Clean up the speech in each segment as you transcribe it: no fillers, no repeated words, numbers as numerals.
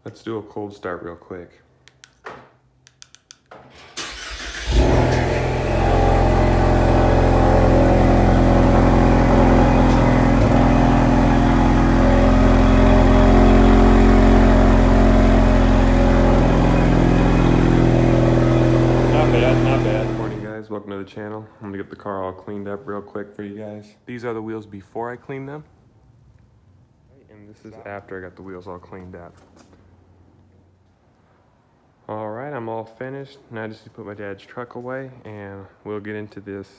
Let's do a cold start real quick. Not bad. Good morning, guys. Welcome to the channel. I'm gonna get the car all cleaned up real quick for you guys. These are the wheels before I cleaned them. And this is after I got the wheels all cleaned up. All right, I'm all finished. Now I just need to put my dad's truck away and we'll get into this,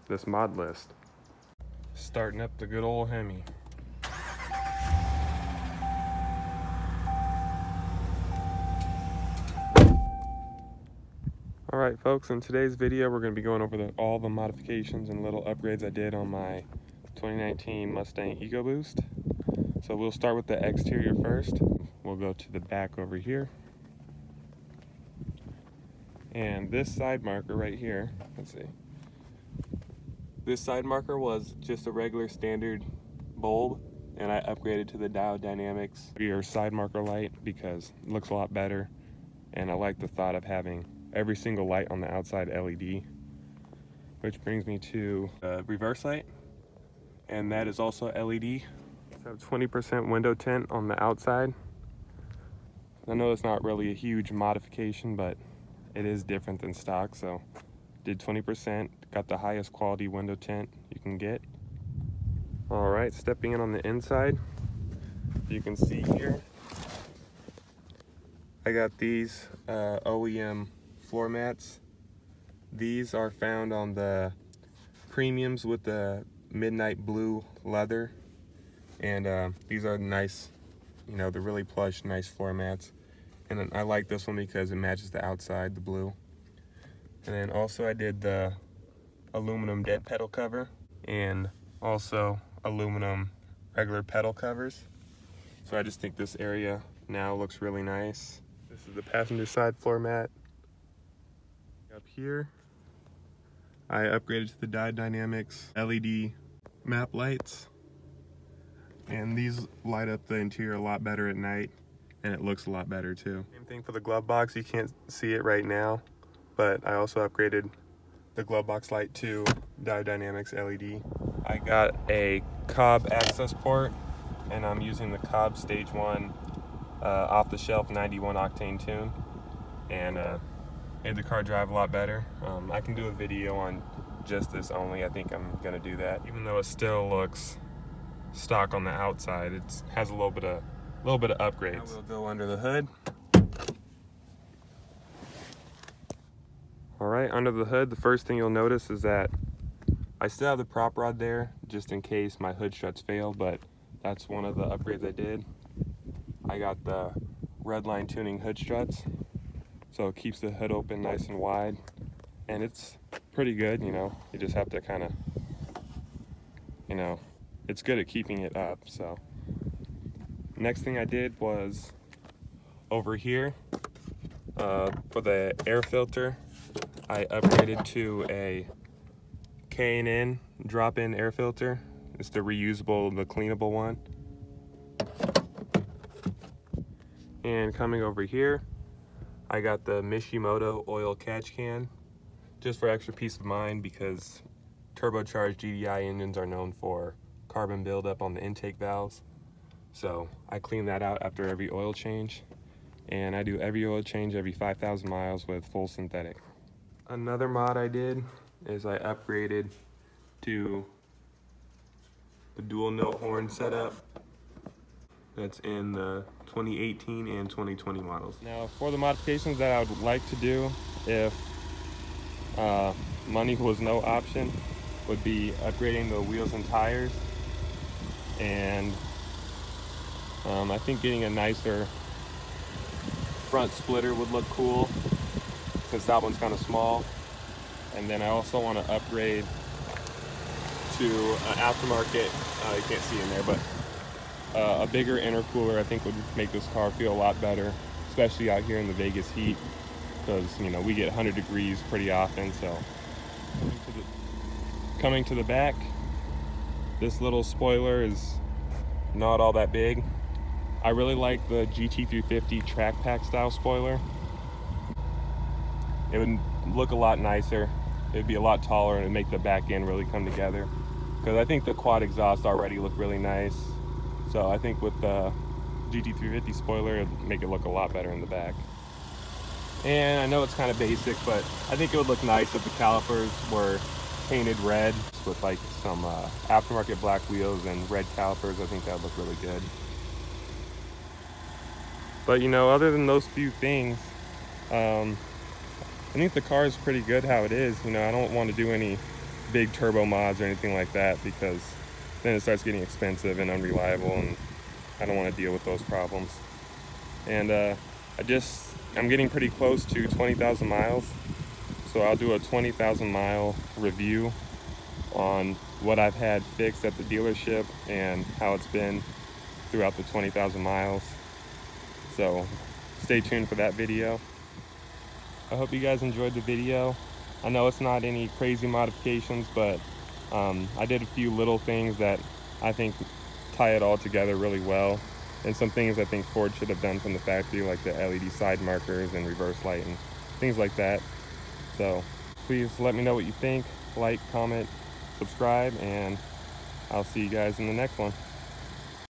this mod list. Starting up the good old Hemi. All right, folks, in today's video, we're gonna be going over all the modifications and little upgrades I did on my 2019 Mustang EcoBoost. So we'll start with the exterior first. We'll go to the back over here. And this side marker right here, let's see. This side marker was just a regular standard bulb, and I upgraded to the Diode Dynamics rear side marker light because it looks a lot better. And I like the thought of having every single light on the outside LED. Which brings me to the reverse light, and that is also LED. So 20% window tint on the outside. I know it's not really a huge modification, but it is different than stock, so did 20%, got the highest quality window tint you can get. All right, stepping in on the inside, you can see here, I got these OEM floor mats. These are found on the premiums with the midnight blue leather, and these are nice, you know, they're really plush, nice floor mats. And then I like this one because it matches the outside, the blue. And then also I did the aluminum dead pedal cover and also aluminum regular pedal covers. So I just think this area now looks really nice. This is the passenger side floor mat. Up here, I upgraded to the Diode Dynamics LED map lights. And these light up the interior a lot better at night. And it looks a lot better too. Same thing for the glove box. You can't see it right now, but I also upgraded the glove box light to Diode Dynamics LED. I got a Cobb access port, and I'm using the Cobb Stage 1 off-the-shelf 91 octane tune, and made the car drive a lot better. I can do a video on just this only. I think I'm gonna do that. Even though it still looks stock on the outside, it has a little bit of upgrades. Now we'll go under the hood. All right, under the hood, the first thing you'll notice is that I still have the prop rod there just in case my hood struts fail, but that's one of the upgrades I did. I got the red line tuning hood struts, so it keeps the hood open nice and wide, and it's pretty good, you know. You just have to kind of, you know, it's good at keeping it up, so. Next thing I did was over here for the air filter, I upgraded to a K&N drop-in air filter. It's the reusable, the cleanable one. And coming over here, I got the Mishimoto oil catch can, just for extra peace of mind because turbocharged GDI engines are known for carbon buildup on the intake valves. So I clean that out after every oil change, and I do every oil change every 5,000 miles with full synthetic. Another mod I did is I upgraded to the dual note horn setup that's in the 2018 and 2020 models. Now for the modifications that I would like to do if money was no option would be upgrading the wheels and tires, and I think getting a nicer front splitter would look cool since that one's kind of small. And then I also want to upgrade to an aftermarket, you can't see in there, but a bigger intercooler I think would make this car feel a lot better, especially out here in the Vegas heat, because, you know, we get 100 degrees pretty often. So coming to the back, this little spoiler is not all that big. I really like the GT350 track pack style spoiler. It would look a lot nicer. It'd be a lot taller and it'd make the back end really come together. Because I think the quad exhaust already look really nice. So I think with the GT350 spoiler, it'd make it look a lot better in the back. And I know it's kind of basic, but I think it would look nice if the calipers were painted red with like some aftermarket black wheels and red calipers. I think that would look really good. But you know, other than those few things, I think the car is pretty good how it is. You know, I don't want to do any big turbo mods or anything like that, because then it starts getting expensive and unreliable, and I don't want to deal with those problems. And I'm getting pretty close to 20,000 miles, so I'll do a 20,000 mile review on what I've had fixed at the dealership and how it's been throughout the 20,000 miles. So stay tuned for that video. I hope you guys enjoyed the video. I know it's not any crazy modifications, but I did a few little things that I think tie it all together really well, and some things I think Ford should have done from the factory, like the LED side markers and reverse light and things like that. So please let me know what you think. Like, comment, subscribe, and I'll see you guys in the next one.